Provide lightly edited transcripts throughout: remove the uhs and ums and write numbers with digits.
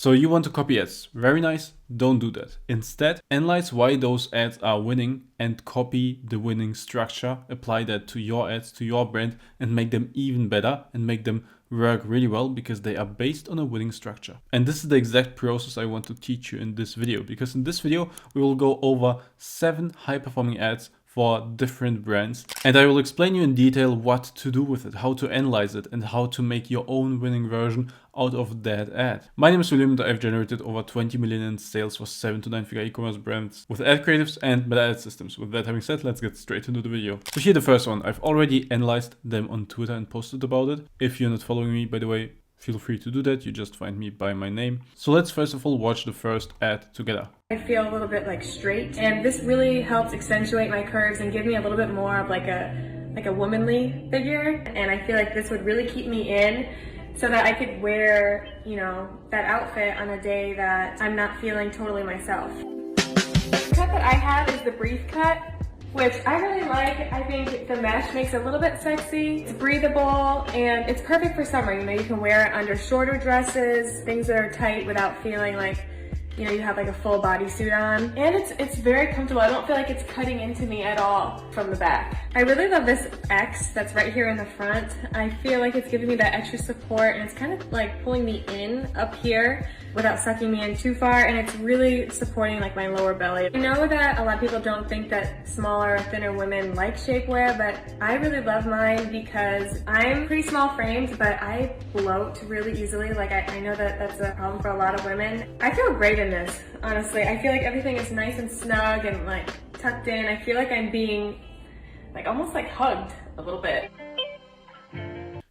So you want to copy ads. Very nice. Don't do that. Instead, analyze why those ads are winning and copy the winning structure. Apply that to your ads, to your brand, and make them even better and make them work really well because they are based on a winning structure. And this is the exact process I want to teach you in this video, because in this video, we will go over 7 high-performing ads for different brands, and I will explain you in detail what to do with it, how to analyze it, and how to make your own winning version out of that ad. My name is William and I've generated over 20 million in sales for 7 to 9 figure e-commerce brands with ad creatives and meta ad systems. With that having said, let's get straight into the video. So here the first one, I've already analyzed them on Twitter and posted about it. If you're not following me, by the way, feel free to do that. You just find me by my name. So let's first of all watch the first ad together. I feel a little bit like straight, and this really helps accentuate my curves and give me a little bit more of like a womanly figure. And I feel like this would really keep me in so that I could wear, you know, that outfit on a day that I'm not feeling totally myself. The cut that I have is the brief cut, which I really like. I think the mesh makes it a little bit sexy. It's breathable and it's perfect for summer. You know, you can wear it under shorter dresses, things that are tight without feeling like, you know, you have like a full bodysuit on. And it's very comfortable. I don't feel like it's cutting into me at all from the back. I really love this X that's right here in the front. I feel like it's giving me that extra support and it's kind of like pulling me in up here without sucking me in too far, and it's really supporting like my lower belly. I know that a lot of people don't think that smaller, thinner women like shapewear, but I really love mine because I'm pretty small framed, but I bloat really easily. Like I know that that's a problem for a lot of women. I feel great in this, honestly. I feel like everything is nice and snug and like tucked in. I feel like I'm being like almost like hugged a little bit.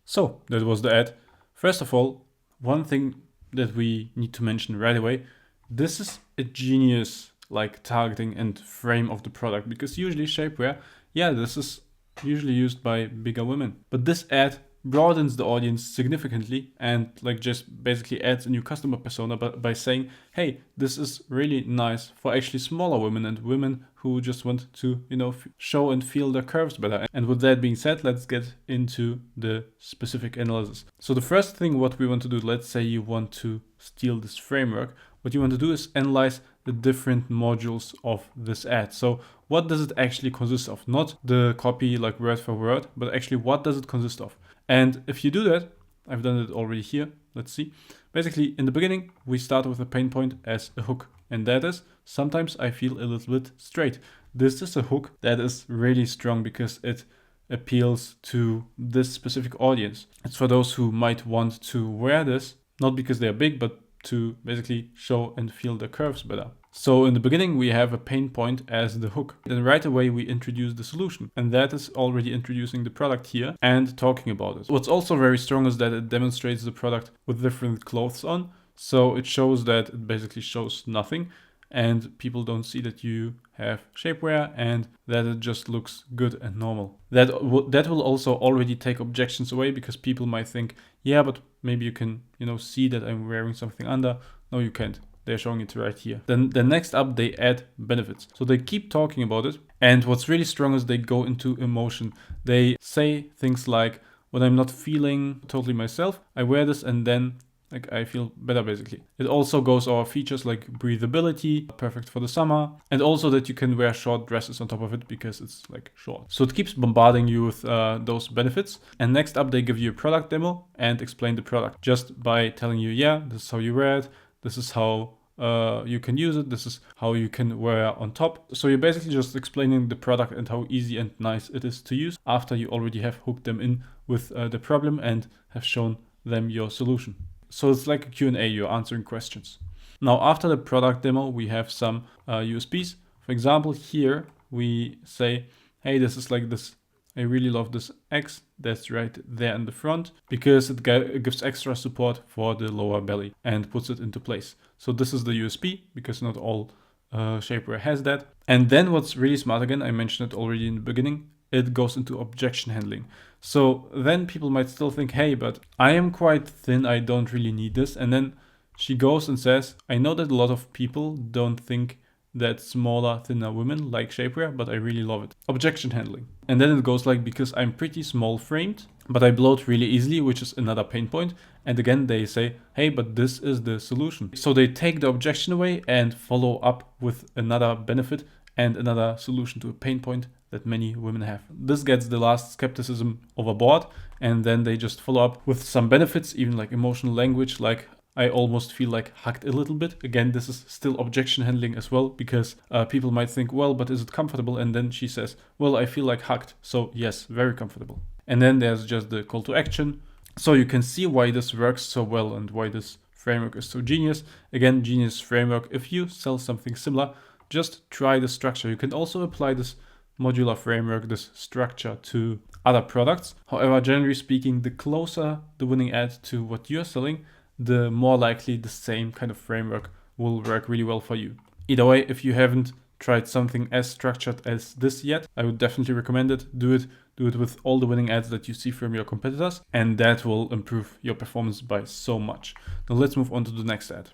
So that was the ad. First of all, one thing that we need to mention right away, this is a genius like targeting and frame of the product, because usually shapewear, yeah, this is usually used by bigger women, but this ad broadens the audience significantly and like just basically adds a new customer persona by saying, hey, this is really nice for actually smaller women and women who just want to, you know, show and feel their curves better. And with that being said, let's get into the specific analysis. So the first thing what we want to do, let's say you want to steal this framework, what you want to do is analyze the different modules of this ad. So what does it actually consist of? Not the copy like word for word, but actually what does it consist of? And if you do that, I've done it already here. Let's see. Basically, in the beginning, we start with a pain point as a hook. And that is, sometimes I feel a little bit straight. This is a hook that is really strong because it appeals to this specific audience. It's for those who might want to wear this, not because they're big, but to basically show and feel the curves better. So in the beginning, we have a pain point as the hook. Then right away, we introduce the solution. And that is already introducing the product here and talking about it. What's also very strong is that it demonstrates the product with different clothes on. So it shows that it basically shows nothing. And people don't see that you have shapewear and that it just looks good and normal. That will also already take objections away, because people might think, yeah, but maybe you can, you know, see that I'm wearing something under. No, you can't. They're showing it right here. Then next up, they add benefits. So they keep talking about it. And what's really strong is they go into emotion. They say things like, when I'm not feeling totally myself, I wear this and then like I feel better basically. It also goes over features like breathability, perfect for the summer, and also that you can wear short dresses on top of it because it's like short. So it keeps bombarding you with those benefits. And next up, they give you a product demo and explain the product just by telling you, yeah, this is how you wear it. This is how you can use it. This is how you can wear on top. So you're basically just explaining the product and how easy and nice it is to use after you already have hooked them in with the problem and have shown them your solution. So it's like a Q&A, you're answering questions. Now, after the product demo, we have some USPs. For example, here we say, hey, this is like this. I really love this X that's right there in the front because it gives extra support for the lower belly and puts it into place. So this is the USP because not all shapewear has that. And then what's really smart, again, I mentioned it already in the beginning, it goes into objection handling. So then people might still think, hey, but I am quite thin, I don't really need this. And then she goes and says, I know that a lot of people don't think that smaller, thinner women like shapewear, but I really love it. Objection handling. And then it goes like, because I'm pretty small framed, but I bloat really easily, which is another pain point. And again, they say, hey, but this is the solution. So they take the objection away and follow up with another benefit and another solution to a pain point that many women have. This gets the last skepticism overboard, and then they just follow up with some benefits, even like emotional language, like I almost feel like hugged a little bit. Again, this is still objection handling as well, because people might think, well, but is it comfortable? And then she says, well, I feel like hugged. So yes, very comfortable. And then there's just the call to action. So you can see why this works so well and why this framework is so genius. Again, genius framework. If you sell something similar, just try the structure. You can also apply this modular framework, this structure, to other products. However, generally speaking, the closer the winning ad to what you're selling, the more likely the same kind of framework will work really well for you. Either way, if you haven't tried something as structured as this yet, I would definitely recommend it. Do it with all the winning ads that you see from your competitors, and that will improve your performance by so much. Now let's move on to the next ad.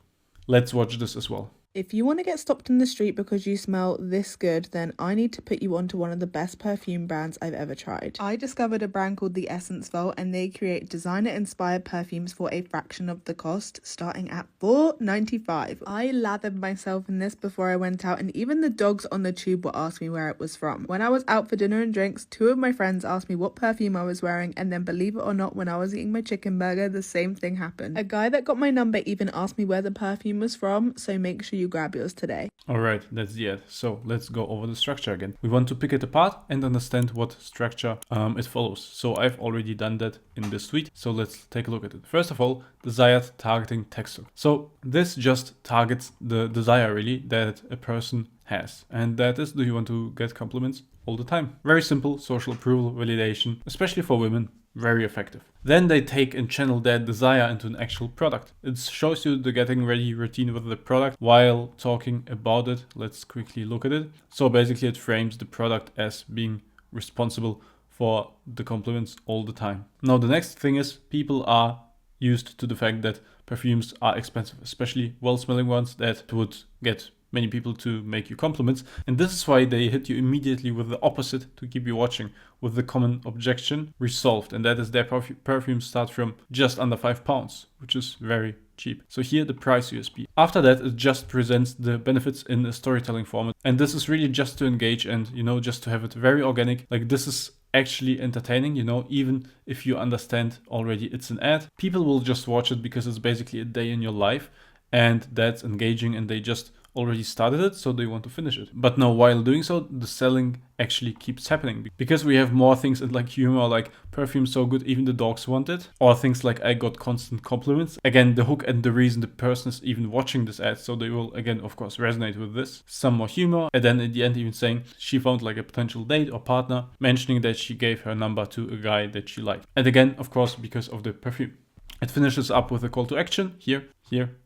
Let's watch this as well. If you want to get stopped in the street because you smell this good, then I need to put you onto one of the best perfume brands I've ever tried. I discovered a brand called The Essence Vault, and they create designer-inspired perfumes for a fraction of the cost, starting at $4.95. I lathered myself in this before I went out, and even the dogs on the tube would ask me where it was from. When I was out for dinner and drinks, 2 of my friends asked me what perfume I was wearing, and then believe it or not, when I was eating my chicken burger, the same thing happened. A guy that got my number even asked me where the perfume was from, so make sure you grab yours today. All right, that's the ad. So let's go over the structure again. We want to pick it apart and understand what structure it follows. So I've already done that in this tweet. So let's take a look at it. First of all, desired targeting text hook. So this just targets the desire really that a person has. And that is, do you want to get compliments all the time? Very simple social approval validation, especially for women. Very effective. Then they take and channel that desire into an actual product. It shows you the getting ready routine with the product while talking about it. Let's quickly look at it. So basically it frames the product as being responsible for the compliments all the time. Now the next thing is, people are used to the fact that perfumes are expensive, especially well-smelling ones that would get many people to make you compliments. And this is why they hit you immediately with the opposite to keep you watching, with the common objection resolved. And that is their perfumes start from just under £5, which is very cheap. So here the price USP. After that, it just presents the benefits in a storytelling format. And this is really just to engage and, just to have it very organic. Like, this is actually entertaining, even if you understand already it's an ad. People will just watch it because it's basically a day in your life, and that's engaging, and they just already started it, so they want to finish it. But now, while doing so, the selling actually keeps happening because we have more things like humor, like perfume so good even the dogs want it, or things like I got constant compliments. Again, the hook and the reason the person is even watching this ad, so they will again of course resonate with this. Some more humor, and then at the end even saying she found like a potential date or partner, mentioning that she gave her number to a guy that she liked. And again, of course, because of the perfume. It finishes up with a call to action here,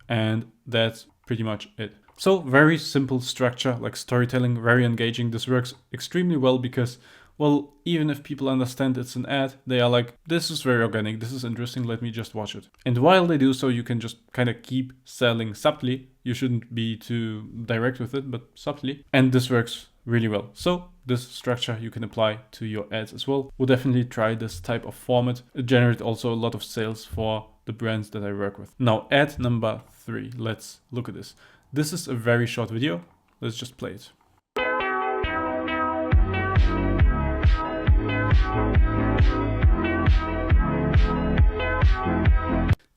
and that's pretty much it. So very simple structure, like storytelling, very engaging. This works extremely well because, well, even if people understand it's an ad, they are like, this is very organic, this is interesting, let me just watch it. And while they do so, you can just kind of keep selling subtly. You shouldn't be too direct with it, but subtly. And this works really well. So this structure you can apply to your ads as well. We'll definitely try this type of format. It generates also a lot of sales for the brands that I work with. Now, ad number 3. Let's look at this. This is a very short video. Let's just play it.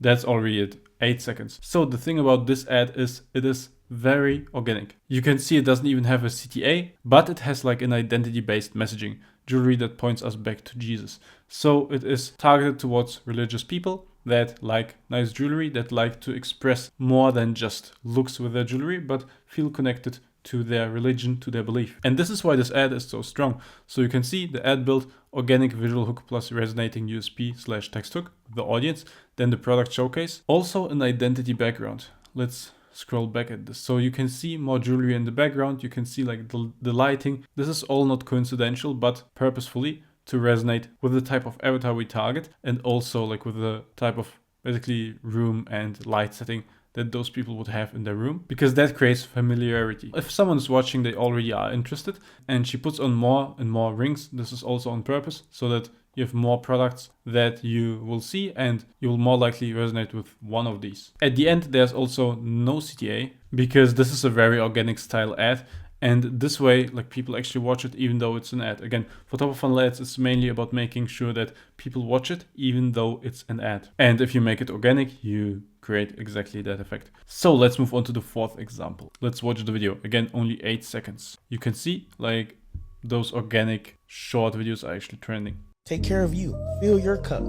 That's already it, 8 seconds. So the thing about this ad is it is very organic. You can see it doesn't even have a CTA, but it has like an identity-based messaging, jewelry that points us back to Jesus. So it is targeted towards religious people that like nice jewelry, that like to express more than just looks with their jewelry, but feel connected to their religion, to their belief. And this is why this ad is so strong. So you can see the ad built organic visual hook plus resonating USP/text hook, the audience, then the product showcase, also an identity background. Let's scroll back at this. So you can see more jewelry in the background. You can see like the lighting. This is all not coincidental, but purposefully to resonate with the type of avatar we target, and also like with the type of basically room and light setting that those people would have in their room, because that creates familiarity. If someone is watching, they already are interested, and she puts on more and more rings. This is also on purpose so that you have more products that you will see, and you will more likely resonate with one of these. At the end, there's also no CTA, because this is a very organic style ad. And this way, like, people actually watch it even though it's an ad. Again, for top of funnel ads, it's mainly about making sure that people watch it even though it's an ad. And if you make it organic, you create exactly that effect. So let's move on to the fourth example. Let's watch the video. Again, only 8 seconds. You can see like those organic short videos are actually trending. Take care of you. Fill your cup.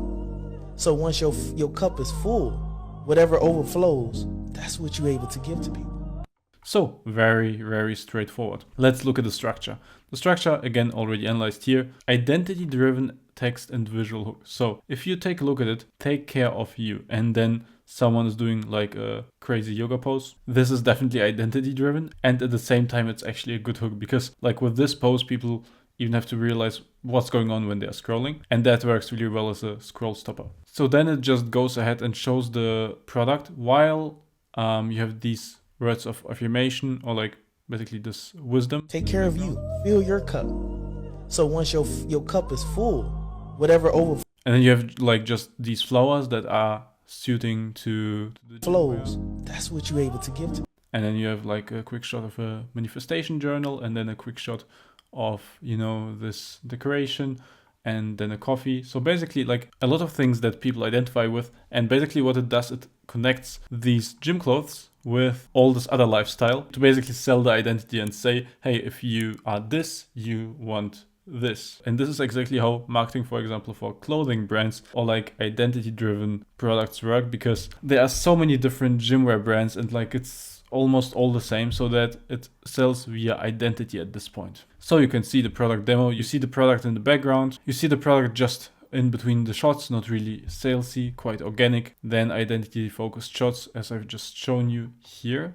So once your cup is full, whatever overflows, that's what you're able to give to people. So very, very straightforward. Let's look at the structure. The structure, again, already analyzed here. Identity-driven text and visual hook. So if you take a look at it, take care of you, and then someone is doing like a crazy yoga pose. This is definitely identity-driven, and at the same time, it's actually a good hook, because like with this pose, people even have to realize what's going on when they're scrolling, and that works really well as a scroll stopper. So then it just goes ahead and shows the product while you have these words of affirmation, or like basically this wisdom. Take care of you. Fill your cup. So once your cup is full, whatever overflows, and then you have like just these flowers that are suiting to the flows, that's what you're able to give to. And then you have like a quick shot of a manifestation journal, and then a quick shot of, you know, this decoration, and then a coffee. So basically like a lot of things that people identify with, and basically what it does, it connects these gym clothes with all this other lifestyle to basically sell the identity and say, hey, if you are this, you want this. And this is exactly how marketing, for example, for clothing brands or like identity driven products work, because there are so many different gymwear brands, and like it's almost all the same, so that it sells via identity at this point. So you can see the product demo, you see the product in the background, you see the product just in between the shots, not really salesy, quite organic. Then identity focused shots, as I've just shown you here.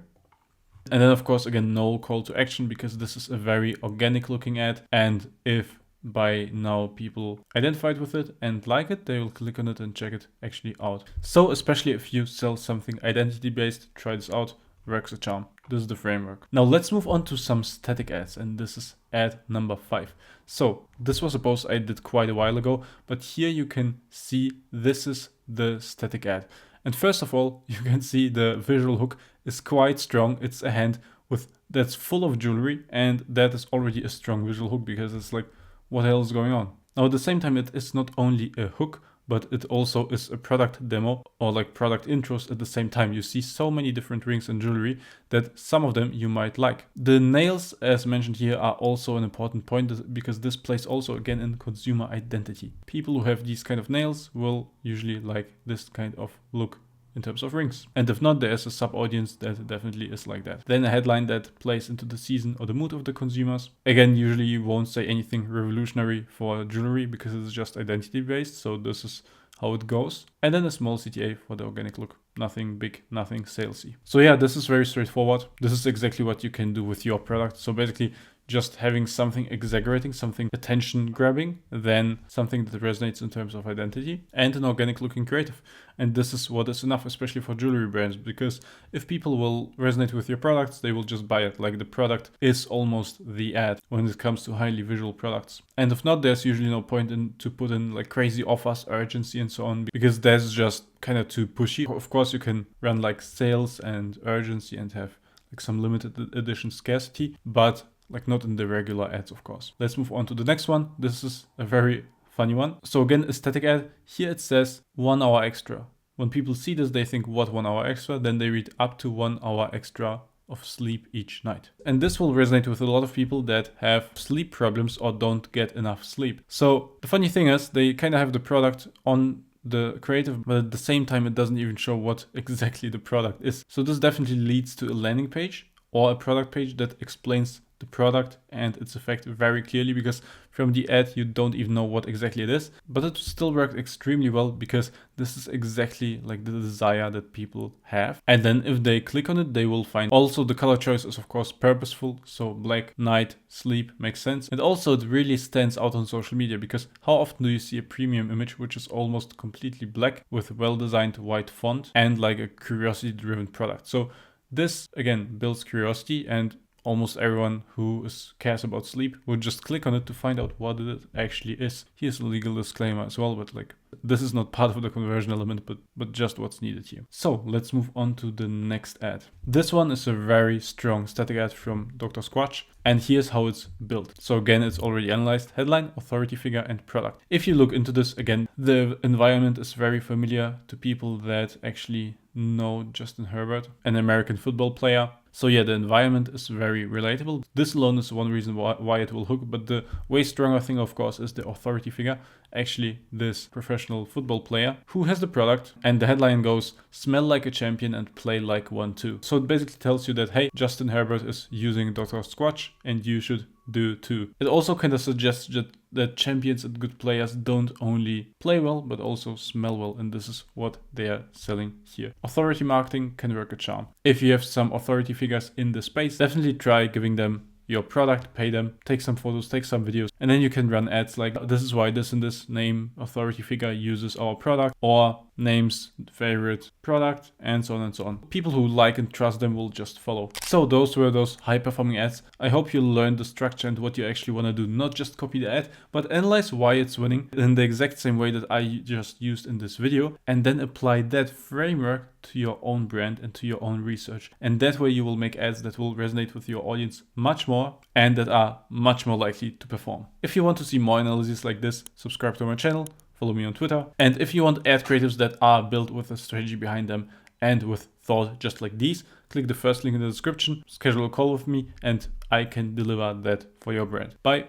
And then of course, again, no call to action, because this is a very organic looking ad. And if by now people identified with it and like it, they will click on it and check it actually out. So especially if you sell something identity based, try this out. Works a charm. This is the framework. Now let's move on to some static ads, and this is ad number 5. So this was a post I did quite a while ago, but here you can see this is the static ad. And first of all, you can see the visual hook is quite strong. It's a hand with that's full of jewelry, and that is already a strong visual hook, because it's like, what the hell is going on? Now at the same time, it is not only a hook, but it also is a product demo, or like product intros at the same time. You see so many different rings and jewelry that some of them you might like. The nails, as mentioned here, are also an important point, because this plays also again in consumer identity. People who have these kind of nails will usually like this kind of look in terms of rings. And if not, there's a sub-audience that definitely is like that. Then a headline that plays into the season or the mood of the consumers. Again, usually you won't say anything revolutionary for jewelry, because it's just identity based. So this is how it goes. And then a small CTA for the organic look. Nothing big, nothing salesy. So yeah, this is very straightforward. This is exactly what you can do with your product. So basically, just having something exaggerating, something attention grabbing, then something that resonates in terms of identity, and an organic looking creative. And this is what is enough, especially for jewelry brands, because if people will resonate with your products, they will just buy it. Like the product is almost the ad when it comes to highly visual products. And if not, there's usually no point in to put in like crazy offers, urgency and so on, because that's just kind of too pushy. Of course, you can run like sales and urgency and have like some limited edition scarcity, but like not in the regular ads, of course. Let's move on to the next one. This is a very funny one. So again, a static ad. Here it says 1 hour extra. When people see this, they think, what 1 hour extra? Then they read up to 1 hour extra of sleep each night. And this will resonate with a lot of people that have sleep problems or don't get enough sleep. So the funny thing is, they kind of have the product on the creative, but at the same time, it doesn't even show what exactly the product is. So this definitely leads to a landing page or a product page that explains the product and its effect very clearly, because from the ad you don't even know what exactly it is, but it still worked extremely well, because this is exactly like the desire that people have. And then if they click on it, they will find also the color choice is of course purposeful, so black, night, sleep makes sense. And also it really stands out on social media, because how often do you see a premium image which is almost completely black with well-designed white font and like a curiosity driven product? So this again builds curiosity, and almost everyone who cares about sleep would just click on it to find out what it actually is. Here's a legal disclaimer as well, but like this is not part of the conversion element, but just what's needed here. So let's move on to the next ad. This one is a very strong static ad from Dr. Squatch, and here's how it's built. So again, it's already analyzed: headline, authority figure, and product. If you look into this again, the environment is very familiar to people that actually know Justin Herbert, an American football player. So yeah, the environment is very relatable. This alone is one reason why it will hook, but the way stronger thing, of course, is the authority figure. Actually, this professional football player who has the product, and the headline goes, "Smell like a champion and play like one too." So it basically tells you that, hey, Justin Herbert is using Dr. Squatch and you should do too. It also kind of suggests that champions and good players don't only play well, but also smell well, and this is what they are selling here. Authority marketing can work a charm. If you have some authority figures in the space, definitely try giving them your product, pay them, take some photos, take some videos, and then you can run ads like, this is why this and this name authority figure uses our product, or names favorite product, and so on and so on. People who like and trust them will just follow. So those were those high performing ads. I hope you learned the structure and what you actually want to do. Not just copy the ad, but analyze why it's winning in the exact same way that I just used in this video, and then apply that framework to your own brand and to your own research. And that way you will make ads that will resonate with your audience much more and that are much more likely to perform. If you want to see more analysis like this, subscribe to my channel, follow me on Twitter. And if you want ad creatives that are built with a strategy behind them and with thought just like these, click the first link in the description, schedule a call with me, and I can deliver that for your brand. Bye.